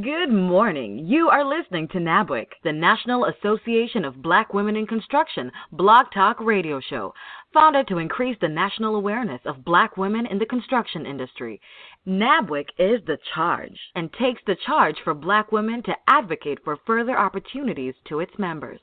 Good morning. You are listening to NABWIC, the National Association of Black Women in Construction blog talk radio show, founded to increase the national awareness of Black women in the construction industry. NABWIC is the charge and takes the charge for Black women to advocate for further opportunities to its members.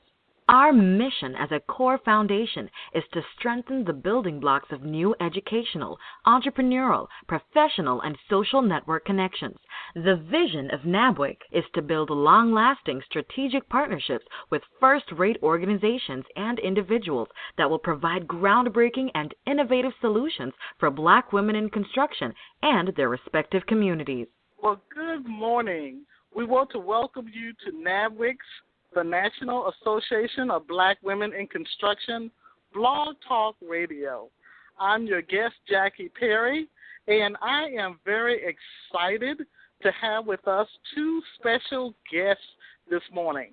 Our mission as a core foundation is to strengthen the building blocks of new educational, entrepreneurial, professional, and social network connections. The vision of NABWIC is to build long-lasting strategic partnerships with first-rate organizations and individuals that will provide groundbreaking and innovative solutions for Black women in construction and their respective communities. Well, good morning. We want to welcome you to NABWIC's, the National Association of Black Women in Construction blog talk radio. I'm your guest, Jackie Perry, and I am very excited to have with us two special guests this morning.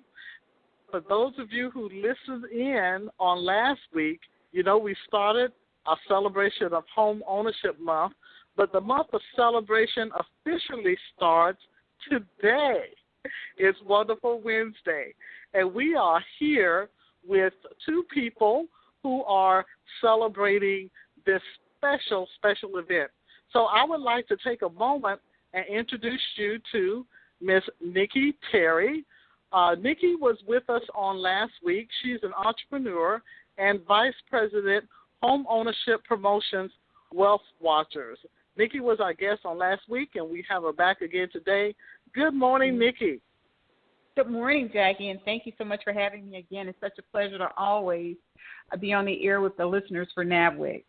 For those of you who listened in on last week, you know we started our celebration of Home Ownership Month, but the month of celebration officially starts today. It's Wonderful Wednesday, and we are here with two people who are celebrating this special event. So I would like to take a moment and introduce you to Miss Monique Terry. Nikki was with us on last week. She's an entrepreneur and Vice President, Home Ownership Promotions, Wealth Watchers. Nikki was our guest on last week, and we have her back again today. Good morning, Nikki. Good morning, Jackie, and thank you so much for having me again. It's such a pleasure to always be on the air with the listeners for NABWIC.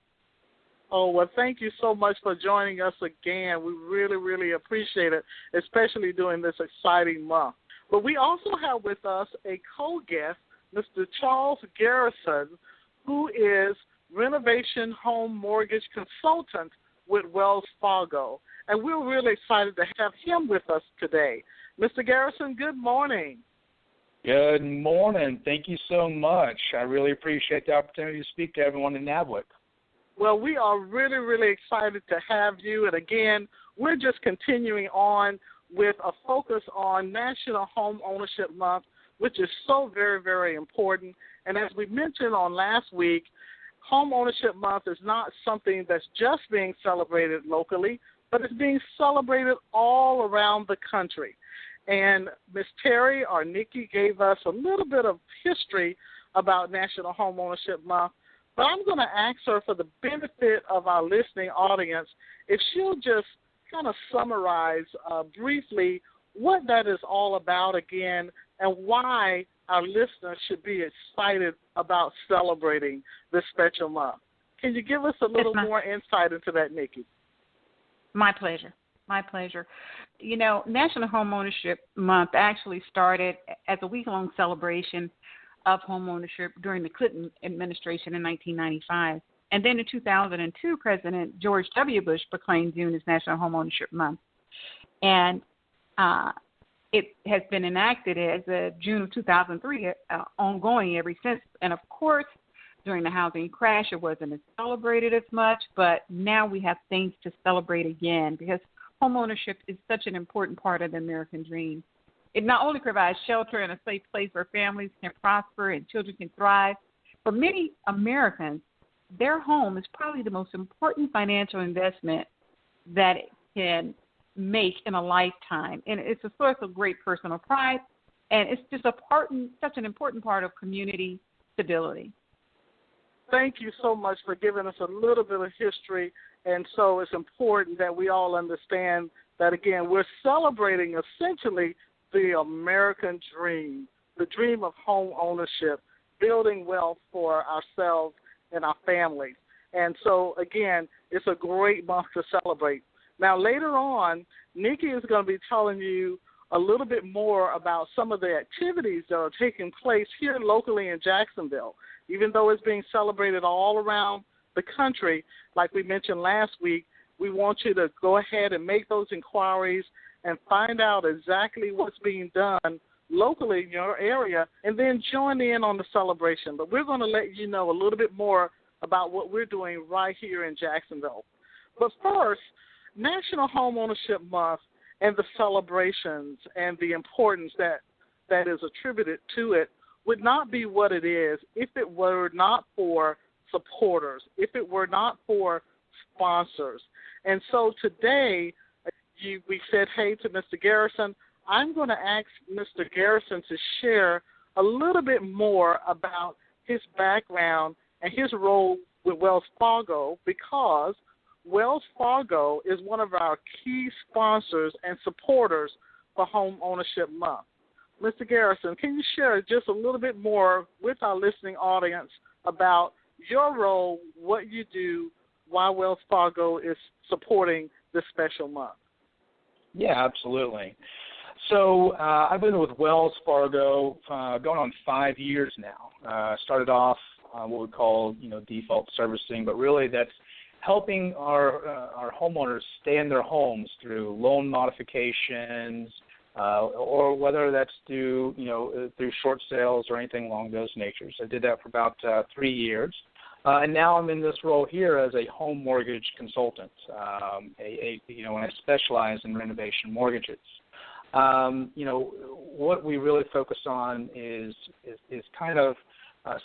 Oh, well, thank you so much for joining us again. We really, really appreciate it, especially during this exciting month. But we also have with us a co-guest, Mr. Charles Garrison, who is Renovation Home Mortgage Consultant with Wells Fargo. And we're really excited to have him with us today. Mr. Garrison, good morning. Good morning. Thank you so much. I really appreciate the opportunity to speak to everyone in NABWIC. Well, we are really, really excited to have you. And again, we're just continuing on with a focus on National Home Ownership Month, which is so very, very important. And as we mentioned on last week, Home Ownership Month is not something that's just being celebrated locally, but it's being celebrated all around the country. And Ms. Terry or Nikki gave us a little bit of history about National Home Ownership Month, but I'm going to ask her, for the benefit of our listening audience, if she'll just kind of summarize briefly what that is all about again and why our listeners should be excited about celebrating this special month. Can you give us a little more insight into that, Nikki? My pleasure. My pleasure. You know, National Home Ownership Month actually started as a week-long celebration of home ownership during the Clinton administration in 1995. And then in 2002, President George W. Bush proclaimed June as National Home Ownership Month. And it has been enacted as June of 2003, ongoing ever since. And, of course, during the housing crash, it wasn't as celebrated as much, but now we have things to celebrate again because home ownership is such an important part of the American dream. It not only provides shelter and a safe place where families can prosper and children can thrive, for many Americans, their home is probably the most important financial investment that it can make in a lifetime. And it's a source of great personal pride, and it's just such an important part of community stability. Thank you so much for giving us a little bit of history. And so it's important that we all understand that, again, we're celebrating essentially the American dream, the dream of home ownership, building wealth for ourselves and our families. And so, again, it's a great month to celebrate. Now, later on, Nikki is going to be telling you a little bit more about some of the activities that are taking place here locally in Jacksonville. Even though it's being celebrated all around the country, like we mentioned last week, we want you to go ahead and make those inquiries and find out exactly what's being done locally in your area, and then join in on the celebration. But we're going to let you know a little bit more about what we're doing right here in Jacksonville. But first, National Home Ownership Month and the celebrations and the importance that is attributed to it would not be what it is if it were not for supporters, if it were not for sponsors. And so today, we said, hey, to Mr. Garrison, I'm going to ask Mr. Garrison to share a little bit more about his background and his role with Wells Fargo, because Wells Fargo is one of our key sponsors and supporters for Home Ownership Month. Mr. Garrison, can you share just a little bit more with our listening audience about your role, what you do, why Wells Fargo is supporting this special month? Yeah, absolutely. So I've been with Wells Fargo going on 5 years now. Started off what we call, default servicing, but really that's helping our homeowners stay in their homes through loan modifications, or whether that's through short sales or anything along those natures. I did that for about 3 years. And now I'm in this role here as a home mortgage consultant, and I specialize in renovation mortgages. What we really focus on is kind of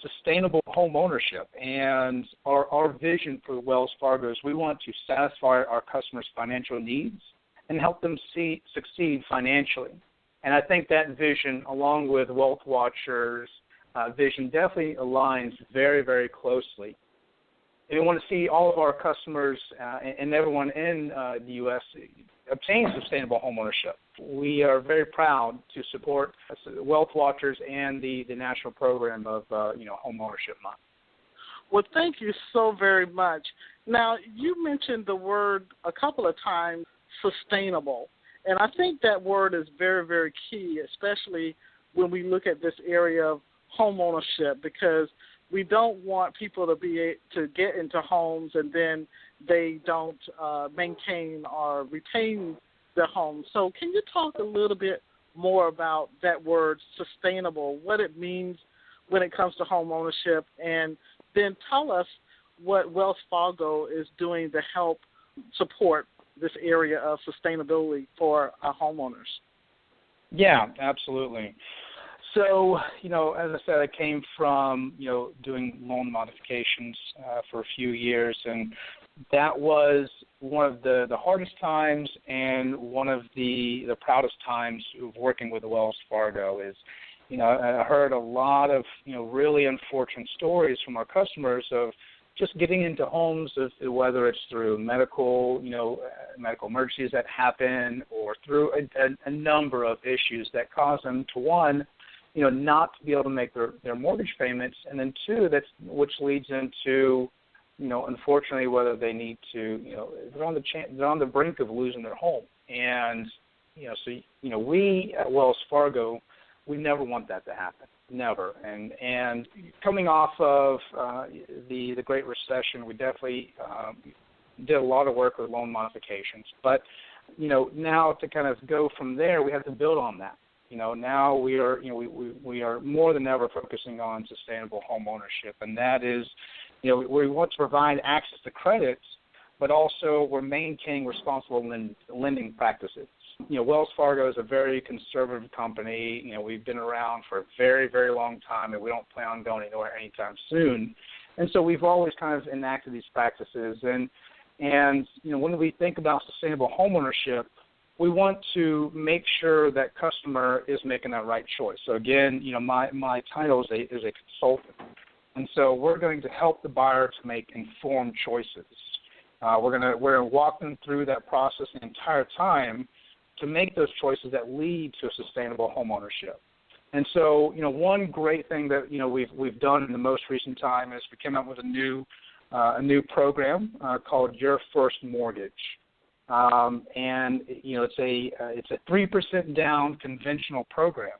sustainable home ownership. And our vision for Wells Fargo is we want to satisfy our customers' financial needs and help them succeed financially. And I think that vision, along with Wealth Watchers' vision, definitely aligns very, very closely. And we want to see all of our customers and everyone in the U.S. obtain sustainable home ownership. We are very proud to support Wealth Watchers and the national program of Home Ownership Month. Well, thank you so very much. Now, you mentioned the word a couple of times, sustainable. And I think that word is very, very key, especially when we look at this area of home ownership, because we don't want people to get into homes and then they don't maintain or retain their homes. So can you talk a little bit more about that word sustainable, what it means when it comes to home ownership, and then tell us what Wells Fargo is doing to help support this area of sustainability for our homeowners? Yeah, absolutely. So, as I said, I came from, doing loan modifications for a few years, and that was one of the hardest times and one of the proudest times of working with Wells Fargo is, I heard a lot of, really unfortunate stories from our customers of just getting into homes, whether it's through medical emergencies that happen or through a number of issues that cause them to, one, not to be able to make their mortgage payments, and then two, which leads into, unfortunately, whether they need to, they're on the brink of losing their home, and so we at Wells Fargo, we never want that to happen, never. And coming off of the Great Recession, we definitely did a lot of work with loan modifications, but now to kind of go from there, we have to build on that. Now we are, we are more than ever focusing on sustainable home ownership, and that is, we want to provide access to credits, but also we're maintaining responsible lending practices. Wells Fargo is a very conservative company. We've been around for a very, very long time, and we don't plan on going anywhere anytime soon. And so we've always kind of enacted these practices. And when we think about sustainable home ownership, we want to make sure that customer is making that right choice. So again, my title is a consultant, and so we're going to help the buyer to make informed choices. We're going to walk them through that process the entire time to make those choices that lead to a sustainable home ownership. And so, one great thing that we've done in the most recent time is we came up with a new program called Your First Mortgage. And it's a 3% down conventional program,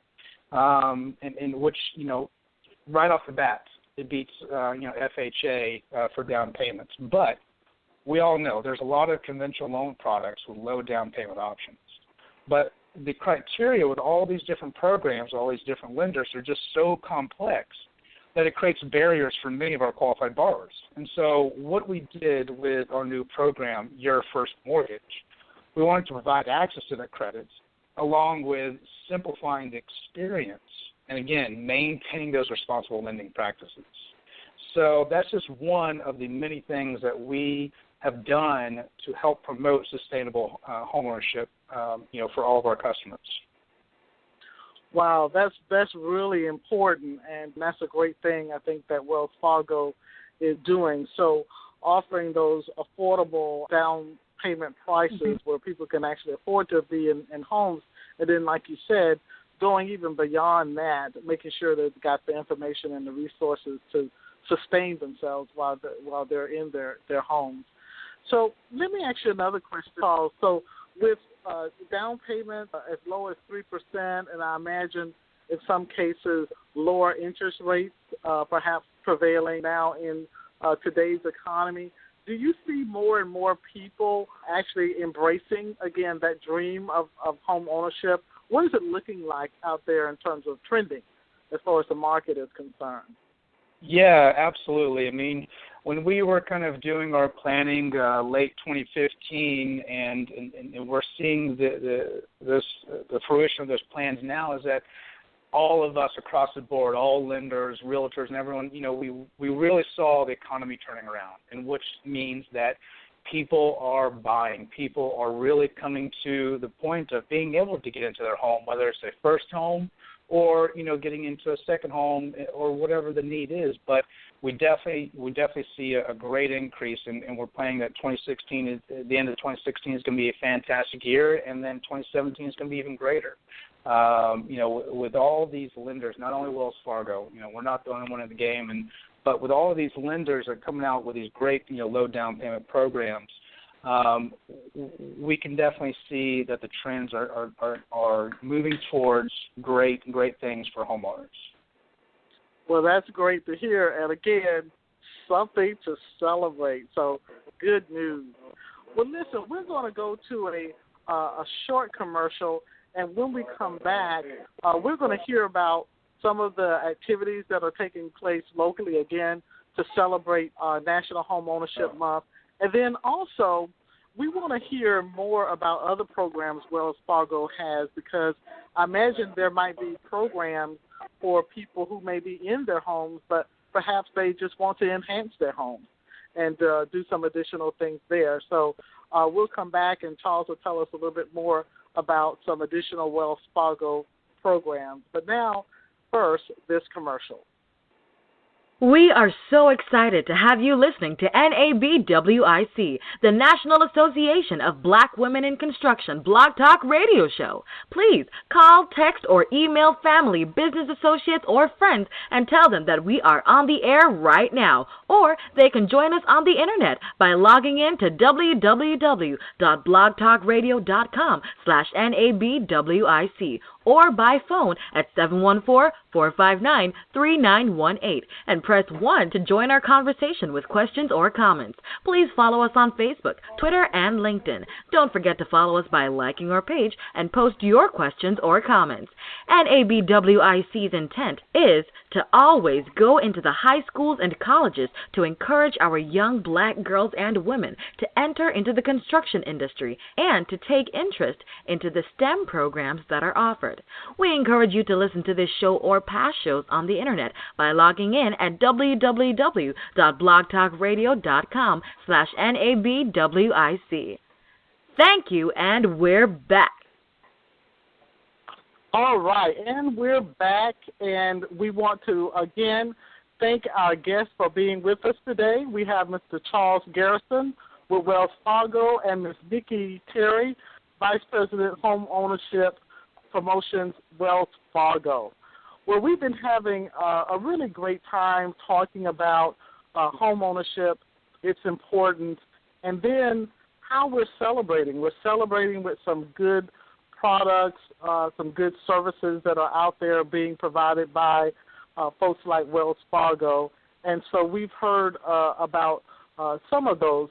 in which right off the bat it beats FHA for down payments. But we all know there's a lot of conventional loan products with low down payment options. But the criteria with all these different programs, all these different lenders, are just so complex that it creates barriers for many of our qualified borrowers. And so what we did with our new program, Your First Mortgage, We wanted to provide access to that credit along with simplifying the experience and, again, maintaining those responsible lending practices. So that's just one of the many things that we have done to help promote sustainable homeownership, for all of our customers. Wow, that's really important, and that's a great thing I think that Wells Fargo is doing. So offering those affordable down payment prices where people can actually afford to be in homes, and then, like you said, going even beyond that, making sure they've got the information and the resources to sustain themselves while they're in their homes. So let me ask you another question, Charles. So with down payment as low as 3%, and I imagine in some cases lower interest rates perhaps prevailing now in today's economy, do you see more and more people actually embracing, again, that dream of home ownership? What is it looking like out there in terms of trending as far as the market is concerned? Yeah, absolutely. I mean, when we were kind of doing our planning late 2015, and we're seeing the fruition of those plans now, is that all of us across the board, all lenders, realtors, and everyone, we really saw the economy turning around, and which means that people are buying. People are really coming to the point of being able to get into their home, whether it's their first home or, getting into a second home or whatever the need is. But we definitely see a great increase, and we're planning that 2016, the end of 2016 is going to be a fantastic year, and then 2017 is going to be even greater. With all these lenders, not only Wells Fargo, we're not the only one in the game, but with all of these lenders that are coming out with these great, low down payment programs, we can definitely see that the trends are moving towards great things for homeowners. Well, that's great to hear, and again, something to celebrate. So, good news. Well, listen, we're going to go to a short commercial, and when we come back, we're going to hear about some of the activities that are taking place locally, again, to celebrate National Homeownership Month. And then also, we want to hear more about other programs Wells Fargo has, because I imagine there might be programs for people who may be in their homes, but perhaps they just want to enhance their homes and do some additional things there. So we'll come back, and Charles will tell us a little bit more about some additional Wells Fargo programs. But now, first, this commercial. We are so excited to have you listening to NABWIC, the National Association of Black Women in Construction Blog Talk Radio Show. Please call, text, or email family, business associates, or friends and tell them that we are on the air right now. Or they can join us on the internet by logging in to www.blogtalkradio.com/NABWIC or by phone at 714-459-3918 and press 1 to join our conversation with questions or comments. Please follow us on Facebook, Twitter, and LinkedIn. Don't forget to follow us by liking our page and post your questions or comments. NABWIC's intent is to always go into the high schools and colleges to encourage our young black girls and women to enter into the construction industry and to take interest into the STEM programs that are offered. We encourage you to listen to this show or past shows on the internet by logging in at www.blogtalkradio.com/NABWIC. Thank you, and we're back. All right, and we're back, and we want to, again, thank our guests for being with us today. We have Mr. Charles Garrison with Wells Fargo and Ms. Monique Terry, Vice President, Home Ownership Promotions, Wells Fargo. Well, we've been having a really great time talking about home ownership, its importance, and then how we're celebrating. We're celebrating with some good products, some good services that are out there being provided by folks like Wells Fargo. And so we've heard about some of those.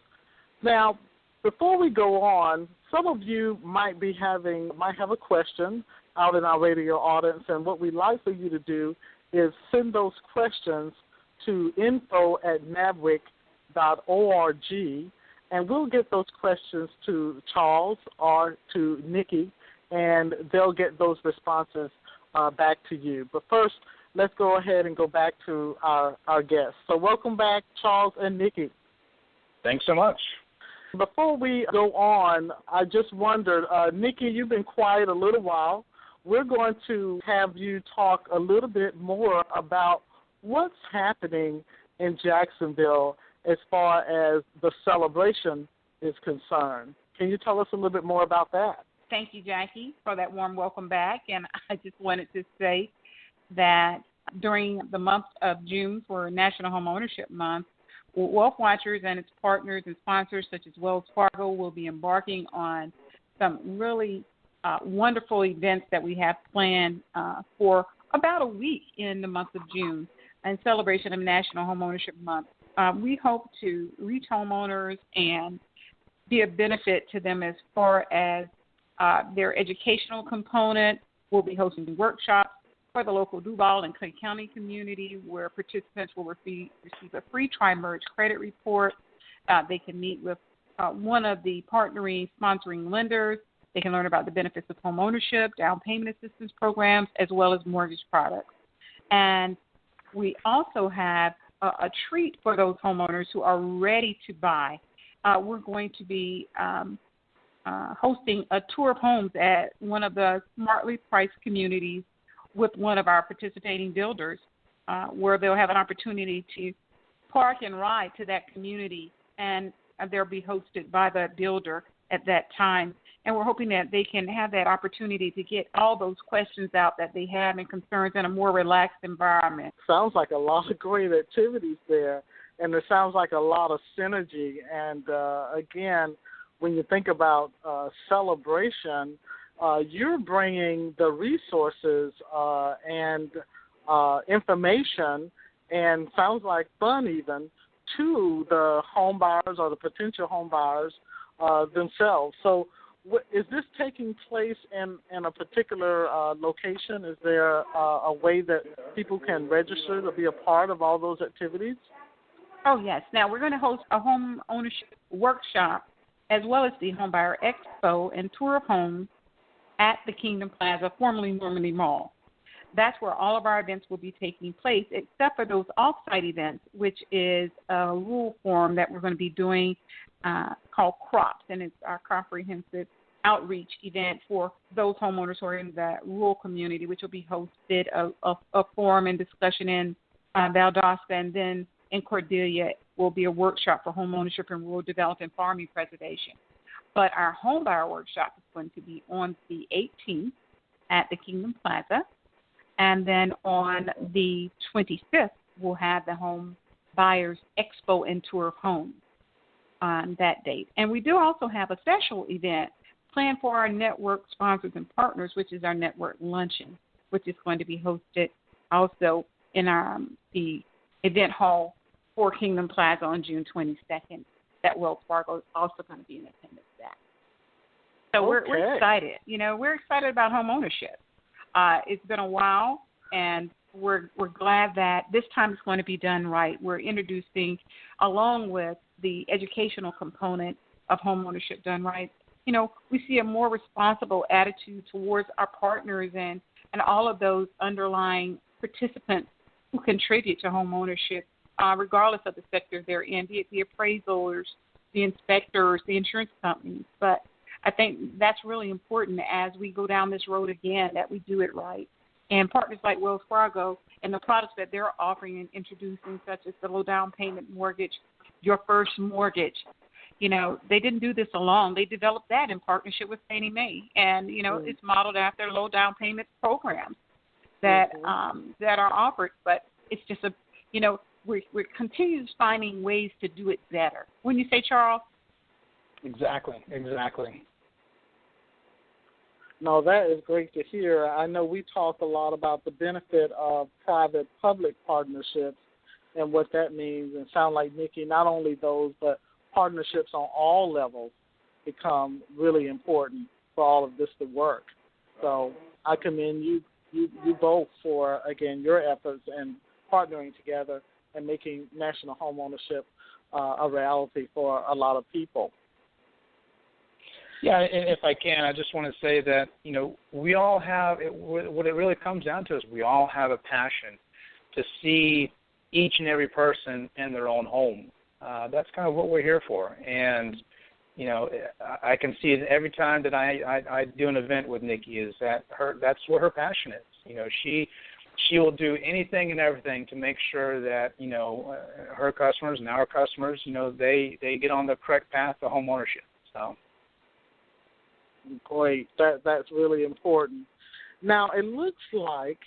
Now, before we go on, some of you might have a question out in our radio audience, and what we'd like for you to do is send those questions to info@nabwic.org, and we'll get those questions to Charles or to Nikki, and they'll get those responses back to you. But first, let's go ahead and go back to our guests. So welcome back, Charles and Nikki. Thanks so much. Before we go on, I just wondered, Nikki, you've been quiet a little while. We're going to have you talk a little bit more about what's happening in Jacksonville as far as the celebration is concerned. Can you tell us a little bit more about that? Thank you, Jackie, for that warm welcome back. And I just wanted to say that during the month of June for National Homeownership Month, Wealth Watchers and its partners and sponsors such as Wells Fargo will be embarking on some really wonderful events that we have planned for about a week in the month of June in celebration of National Homeownership Month. We hope to reach homeowners and be a benefit to them as far as their educational component. We'll be hosting workshops for the local Duval and Clay County community where participants will receive a free tri-merge credit report. They can meet with one of the partnering, sponsoring lenders. They can learn about the benefits of home ownership, down payment assistance programs, as well as mortgage products. And we also have a treat for those homeowners who are ready to buy. We're going to be hosting a tour of homes at one of the smartly priced communities with one of our participating builders, where they'll have an opportunity to park and ride to that community, and they'll be hosted by the builder at that time. And we're hoping that they can have that opportunity to get all those questions out that they have and concerns in a more relaxed environment. Sounds like a lot of great activities there, and it sounds like a lot of synergy. And, again, when you think about celebration, you're bringing the resources and information, and sounds like fun even, to the home buyers or the potential home buyers themselves. So is this taking place in a particular location? Is there a way that people can register to be a part of all those activities? Oh, yes. Now, we're going to host a home ownership workshop as well as the Home Buyer Expo and tour of homes at the Kingdom Plaza, formerly Normandy Mall. That's where all of our events will be taking place, except for those off-site events, which is a rural forum that we're going to be doing called CROPS, and it's our comprehensive outreach event for those homeowners who are in the rural community, which will be hosted a forum and discussion in Valdosta, and then in Cordelia will be a workshop for home ownership and rural development farming preservation. But our home buyer workshop is going to be on the 18th at the Kingdom Plaza. And then on the 25th, we'll have the Home Buyers Expo and Tour of Homes on that date. And we do also have a special event planned for our network sponsors and partners, which is our network luncheon, which is going to be hosted also in the event hall for Kingdom Plaza on June 22nd. That Wells Fargo is also going to be in attendance at. So we're excited. You know, we're excited about home ownership. It's been a while, and we're glad that this time it's going to be done right. We're introducing, along with the educational component of home ownership done right, you know, we see a more responsible attitude towards our partners and all of those underlying participants who contribute to home ownership, regardless of the sector they're in, be it the appraisals, the inspectors, the insurance companies. But I think that's really important as we go down this road again, that we do it right. And partners like Wells Fargo and the products that they're offering and introducing, such as the low down payment mortgage, your first mortgage, you know, they didn't do this alone. They developed that in partnership with Fannie Mae. And, you know, it's modeled after low down payment programs that that are offered. But it's just we're continuing finding ways to do it better. Wouldn't you say, Charles? Exactly. No, that is great to hear. I know we talked a lot about the benefit of private-public partnerships and what that means. And sound like, Nikki, not only those, but partnerships on all levels become really important for all of this to work. So I commend you both for, again, your efforts in partnering together and making National Homeownership a reality for a lot of people. Yeah, and if I can, I just want to say that, we all have, what it really comes down to is we all have a passion to see each and every person in their own home. That's kind of what we're here for. And, I can see it every time that I do an event with Nikki is that that's what her passion is. She will do anything and everything to make sure that, her customers and our customers, they get on the correct path to home ownership. So. Great. That's really important. Now, it looks like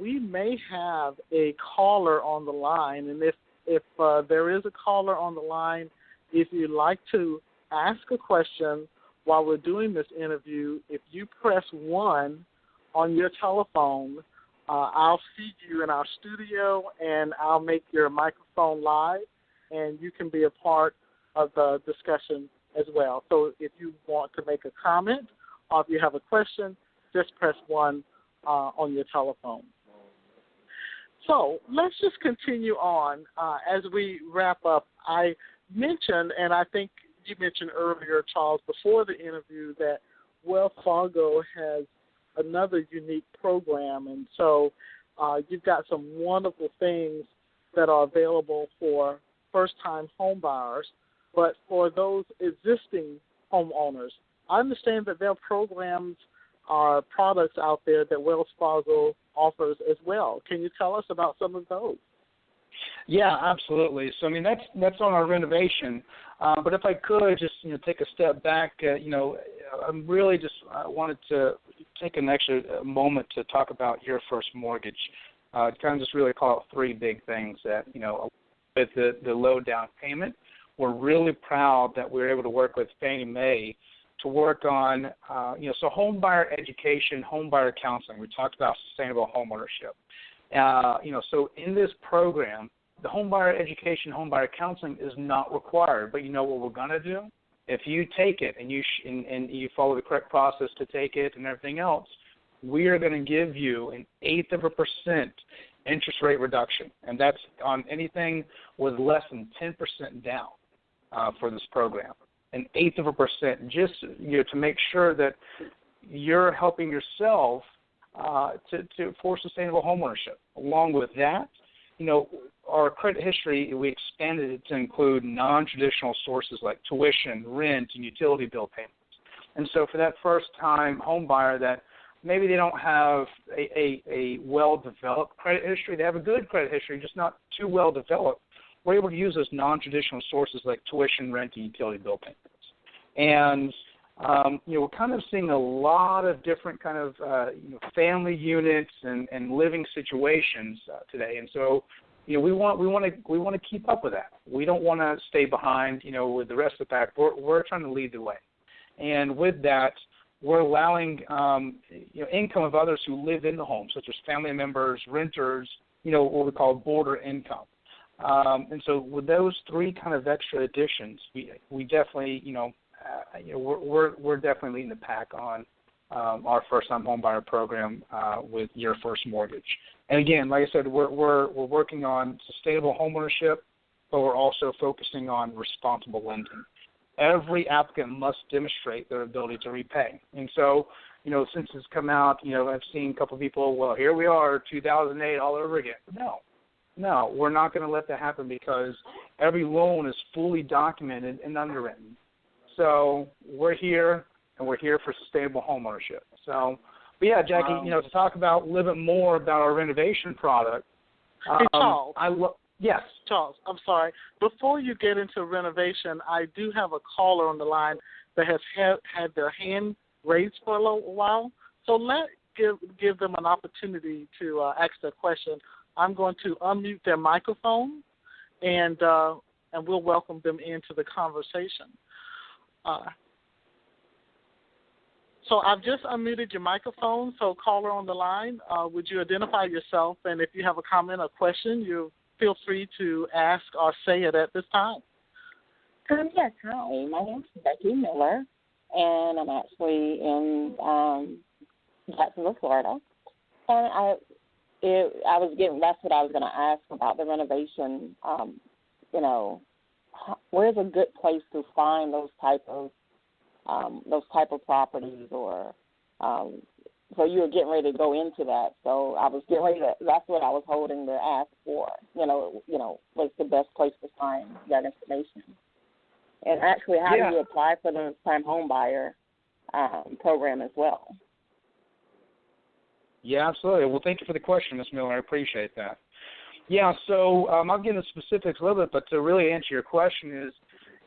we may have a caller on the line, and if there is a caller on the line, if you'd like to ask a question while we're doing this interview, if you press 1 on your telephone, I'll see you in our studio, and I'll make your microphone live, and you can be a part of the discussion as well. So if you want to make a comment or if you have a question, just press 1 on your telephone. So let's just continue on as we wrap up. I mentioned, and I think you mentioned earlier, Charles, before the interview, that Wells Fargo has another unique program, and so you've got some wonderful things that are available for first-time home buyers. But for those existing homeowners, I understand that there are programs or products out there that Wells Fargo offers as well. Can you tell us about some of those? Yeah, absolutely. So, that's on our renovation. But if I could just, take a step back, I'm really just wanted to take an extra moment to talk about Your First Mortgage. Kind of just really call out 3 big things that, with the low down payment. We're really proud that we were able to work with Fannie Mae to work on, so home buyer education, home buyer counseling. We talked about sustainable home ownership. So in this program, the home buyer education, home buyer counseling is not required. But you know what we're going to do? If you take it and you follow the correct process to take it and everything else, we are going to give you an 1/8% interest rate reduction, and that's on anything with less than 10% down. For this program, an 1/8%, just to make sure that you're helping yourself for sustainable homeownership. Along with that, our credit history, we expanded it to include non-traditional sources like tuition, rent, and utility bill payments. And so for that first-time home buyer that maybe they don't have a well-developed credit history, they have a good credit history, just not too well-developed, we're able to use those non-traditional sources like tuition, rent, and utility bill payments. And, we're kind of seeing a lot of different kind of, family units and living situations today. And so, we want to keep up with that. We don't want to stay behind, with the rest of the pack. We're trying to lead the way. And with that, we're allowing, income of others who live in the home, such as family members, renters, what we call border income. And so with those 3 kind of extra additions, we definitely, we're definitely leading the pack on our first-time home buyer program with Your First Mortgage. And again, like I said, we're working on sustainable homeownership, but we're also focusing on responsible lending. Every applicant must demonstrate their ability to repay. And so, since it's come out, I've seen a couple of people, well, here we are, 2008 all over again. No, we're not going to let that happen because every loan is fully documented and underwritten. So we're here, and we're here for sustainable homeownership. So, but yeah, Jackie, to talk about a little bit more about our renovation product. Hey, Charles. Yes. Charles, I'm sorry. Before you get into renovation, I do have a caller on the line that has had their hand raised for a little while. So let's give them an opportunity to ask their question. I'm going to unmute their microphone, and we'll welcome them into the conversation. So I've just unmuted your microphone. So caller on the line, would you identify yourself? And if you have a comment or question, you feel free to ask or say it at this time. Yes, hi. My name's Becky Miller, and I'm actually in Jacksonville, Florida. And that's what I was going to ask about the renovation, where's a good place to find those type of properties, or so you were getting ready to go into that. So I was getting ready to, that's what I was holding to ask for, what's the best place to find that information. And actually, how do you apply for the first-time home buyer program as well? Yeah, absolutely. Well, thank you for the question, Ms. Miller. I appreciate that. Yeah, so I'll get into specifics a little bit, but to really answer your question is,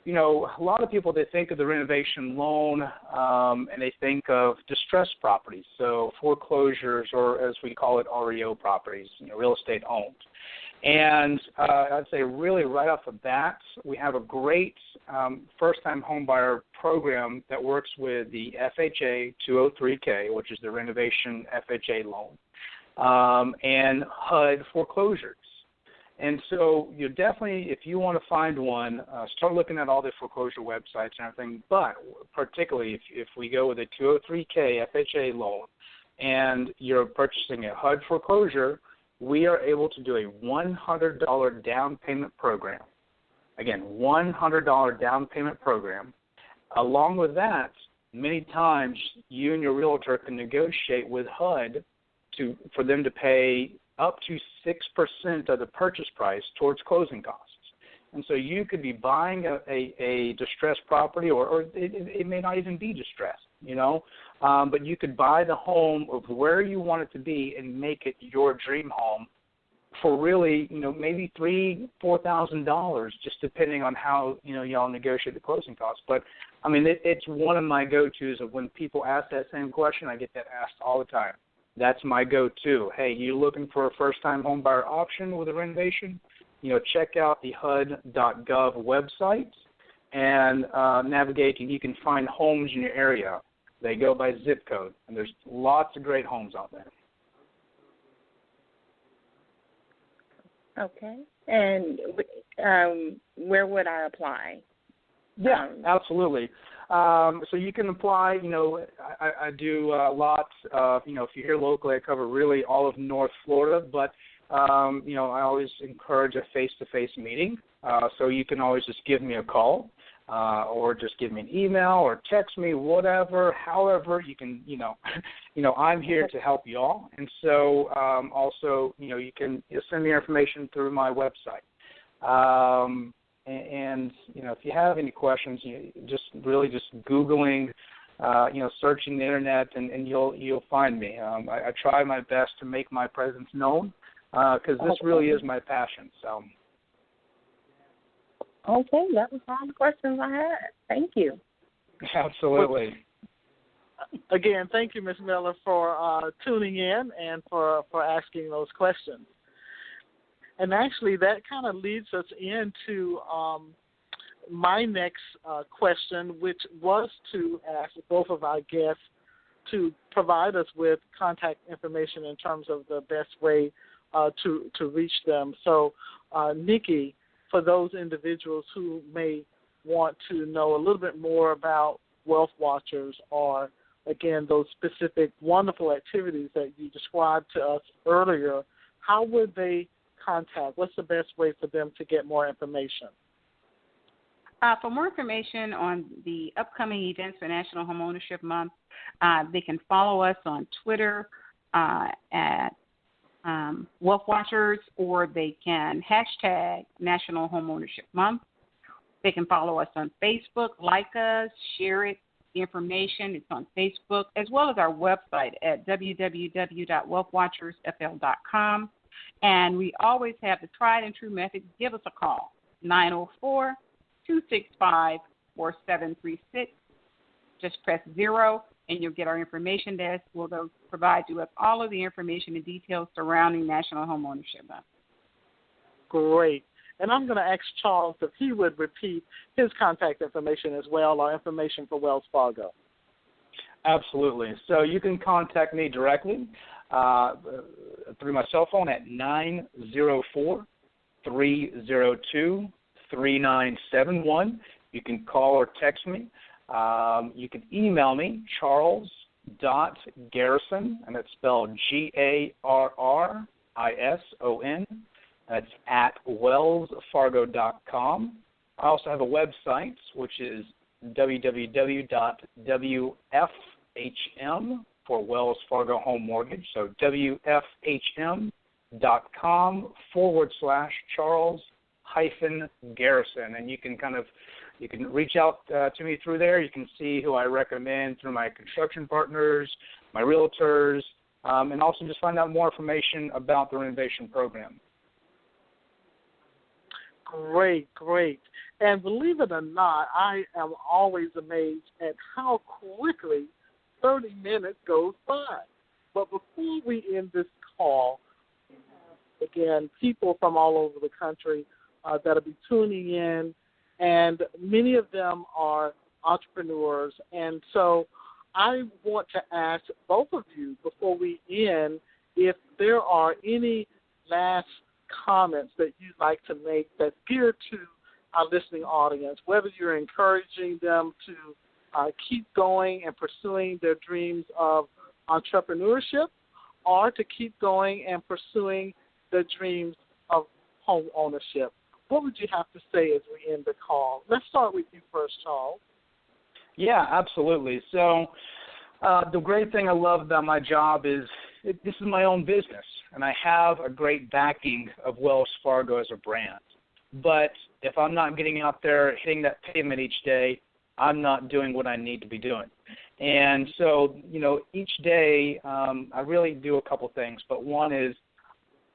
a lot of people, they think of the renovation loan and they think of distressed properties, so foreclosures, or as we call it, REO properties, real estate owned. And I'd say really right off the bat, we have a great first-time homebuyer program that works with the FHA 203K, which is the renovation FHA loan, and HUD foreclosures. And so you definitely, if you want to find one, start looking at all the foreclosure websites and everything. But particularly if we go with a 203K FHA loan and you're purchasing a HUD foreclosure, we are able to do a $100 down payment program. Again, $100 down payment program. Along with that, many times you and your realtor can negotiate with HUD for them to pay up to 6% of the purchase price towards closing costs. And so you could be buying a distressed property, or it may not even be distressed, but you could buy the home of where you want it to be and make it your dream home for really, maybe $3,000-$4,000, just depending on how, y'all negotiate the closing costs. But, I mean, it's one of my go-tos of when people ask that same question. I get that asked all the time. That's my go-to. Hey, you looking for a first-time home buyer option with a renovation? Check out the HUD.gov website and navigate, and you can find homes in your area. They go by zip code, and there's lots of great homes out there. Okay. And where would I apply? Yeah, absolutely. So you can apply, I do lots of, if you're here locally, I cover really all of North Florida, but, I always encourage a face-to-face meeting. So you can always just give me a call or just give me an email or text me, whatever, however you can, I'm here to help you all. And so also, you can send me information through my website. And if you have any questions, just Googling, searching the internet, and you'll find me. I try my best to make my presence known because this really is my passion. So. Okay, that was all the questions I had. Thank you. Absolutely. Again, thank you, Ms. Miller, for tuning in and for asking those questions. And actually, that kind of leads us into my next question, which was to ask both of our guests to provide us with contact information in terms of the best way to reach them. So, Nikki, for those individuals who may want to know a little bit more about Wealth Watchers, or, again, those specific wonderful activities that you described to us earlier, how would they contact? What's the best way for them to get more information? For more information on the upcoming events for National Homeownership Month, they can follow us on Twitter at Wealth Watchers, or they can hashtag National Homeownership Month. They can follow us on Facebook, like us, share it. The information is on Facebook, as well as our website at www.wealthwatchersfl.com. And we always have the tried and true method. Give us a call, 904-265-4736. Just press 0, and you'll get our information desk. We'll provide you with all of the information and details surrounding National Homeownership Month. Great. And I'm going to ask Charles if he would repeat his contact information as well, or information for Wells Fargo. Absolutely. So you can contact me directly through my cell phone at 904-302-3971. You can call or text me. You can email me, charles.garrison, and it's spelled Garrison. That's at wellsfargo.com. I also have a website, which is www.wfhm for Wells Fargo Home Mortgage. So wfhm.com/Charles-Garrison. And you can reach out to me through there. You can see who I recommend through my construction partners, my realtors, and also just find out more information about the renovation program. Great. And believe it or not, I am always amazed at how quickly 30 minutes goes by. But before we end this call, again, people from all over the country that will be tuning in, and many of them are entrepreneurs. And so I want to ask both of you before we end if there are any last comments that you'd like to make that's geared to our listening audience, whether you're encouraging them to keep going and pursuing their dreams of entrepreneurship or to keep going and pursuing their dreams of home ownership. What would you have to say as we end the call? Let's start with you first, Charles. Yeah, absolutely. So the great thing I love about my job is this is my own business, and I have a great backing of Wells Fargo as a brand. But if I'm not getting out there hitting that pavement each day, I'm not doing what I need to be doing. And so, each day I really do a couple things. But one is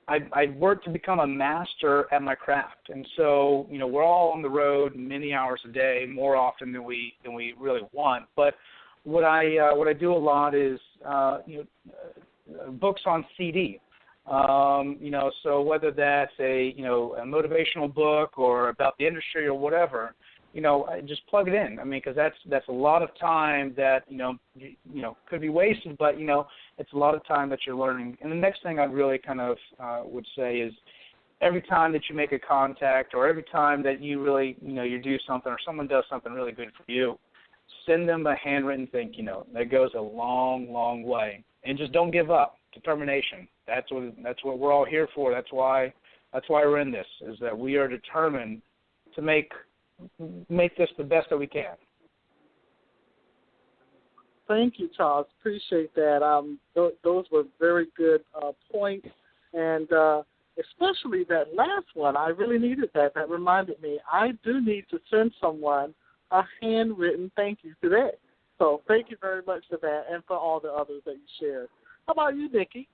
I work to become a master at my craft. And so, we're all on the road many hours a day, more often than we really want. But what I do a lot is books on CD. So whether that's a motivational book or about the industry or whatever, I just plug it in. I mean, because that's a lot of time that could be wasted, but it's a lot of time that you're learning. And the next thing I really kind of would say is every time that you make a contact or every time that you really you do something or someone does something really good for you, send them a handwritten thank you note. That goes a long, long way. And just don't give up. Determination. That's what we're all here for. That's why we're in this, is that we are determined to make this the best that we can. Thank you, Charles. Appreciate that. Those were very good points, and especially that last one. I really needed that. That reminded me. I do need to send someone a handwritten thank you today. So thank you very much for that and for all the others that you shared. How about you, Nikki?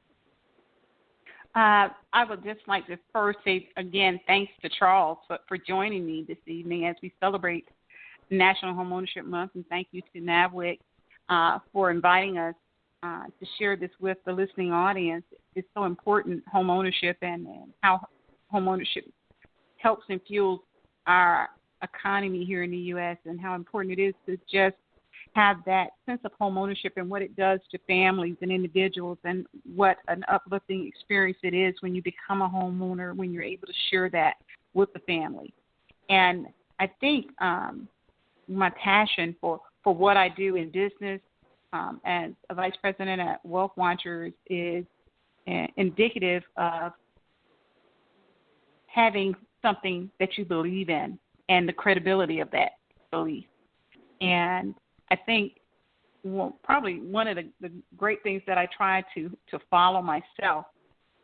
I would just like to first say, again, thanks to Charles for joining me this evening as we celebrate National Homeownership Month, and thank you to NABWIC for inviting us to share this with the listening audience. It's so important, home ownership, and how home ownership helps and fuels our economy here in the U.S., and how important it is to just have that sense of home ownership and what it does to families and individuals, and what an uplifting experience it is when you become a homeowner, when you're able to share that with the family. And I think my passion for what I do in business as a vice president at Wealth Watchers is indicative of having something that you believe in and the credibility of that belief. And I think probably one of the great things that I try to follow myself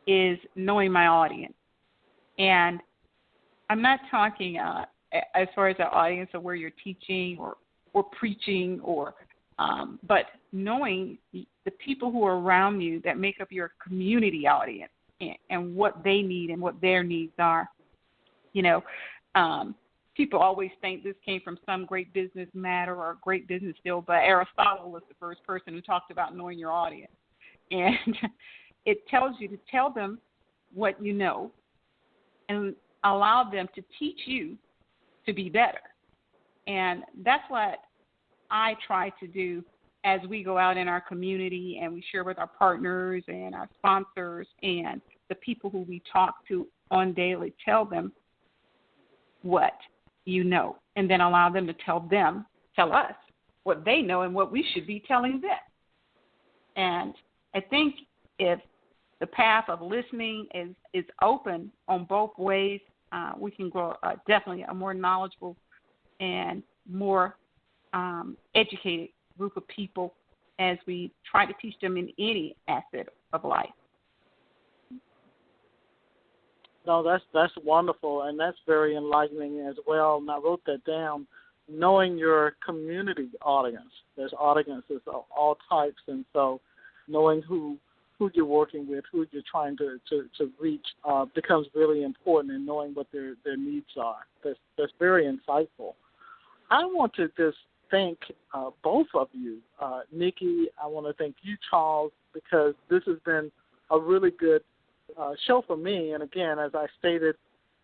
is knowing my audience. And I'm not talking as far as the audience of where you're teaching or preaching, but knowing the people who are around you that make up your community audience and what they need and what their needs are. People always think this came from some great business matter or great business deal, but Aristotle was the first person who talked about knowing your audience. And it tells you to tell them what you know and allow them to teach you to be better. And that's what I try to do as we go out in our community and we share with our partners and our sponsors and the people who we talk to on daily. Tell them what you know, and then allow them to tell us what they know and what we should be telling them. And I think if the path of listening is open on both ways, we can grow definitely a more knowledgeable and more educated group of people as we try to teach them in any aspect of life. No, that's wonderful, and that's very enlightening as well. And I wrote that down. Knowing your community audience, there's audiences of all types, and so knowing who you're working with, who you're trying to reach, becomes really important, and knowing what their needs are. That's very insightful. I want to just thank both of you, Nikki. I want to thank you, Charles, because this has been a really good show for me. And again, as I stated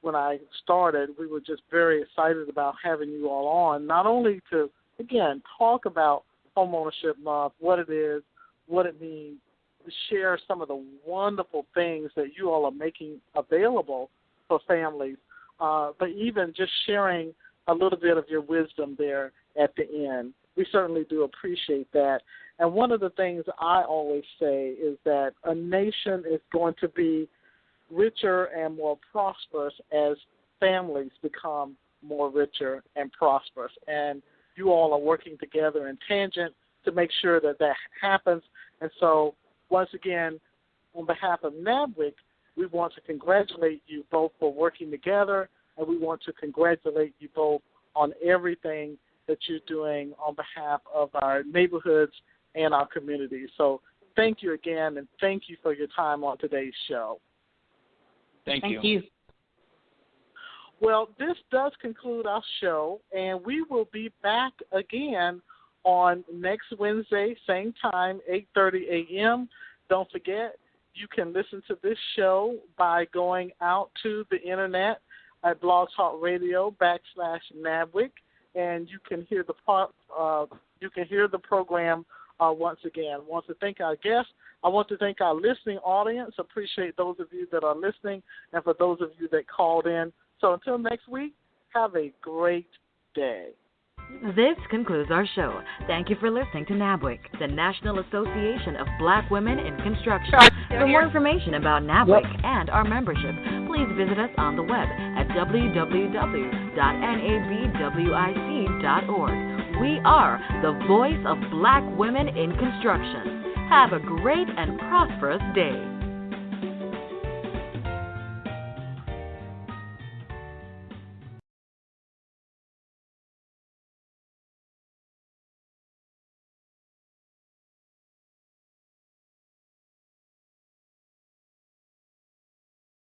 when I started, we were just very excited about having you all on, not only to, again, talk about Homeownership Month, what it is, what it means, to share some of the wonderful things that you all are making available for families, but even just sharing a little bit of your wisdom there at the end. We certainly do appreciate that. And one of the things I always say is that a nation is going to be richer and more prosperous as families become more richer and prosperous. And you all are working together in tangent to make sure that that happens. And so, once again, on behalf of NABWIC, we want to congratulate you both for working together, and we want to congratulate you both on everything that you're doing on behalf of our neighborhoods and our communities. So thank you again, and thank you for your time on today's show. Thank you. Thank you. Well, this does conclude our show, and we will be back again on next Wednesday, same time, 8:30 a.m. Don't forget, you can listen to this show by going out to the internet at Blog Talk Radio /NABWIC, and you can hear the program once again. I want to thank our guests. I want to thank our listening audience. Appreciate those of you that are listening, and for those of you that called in. So until next week, have a great day. This concludes our show. Thank you for listening to NABWIC, the National Association of Black Women in Construction. For more information about NABWIC and our membership, please visit us on the web at www.nabwic.org. We are the voice of Black women in construction. Have a great and prosperous day.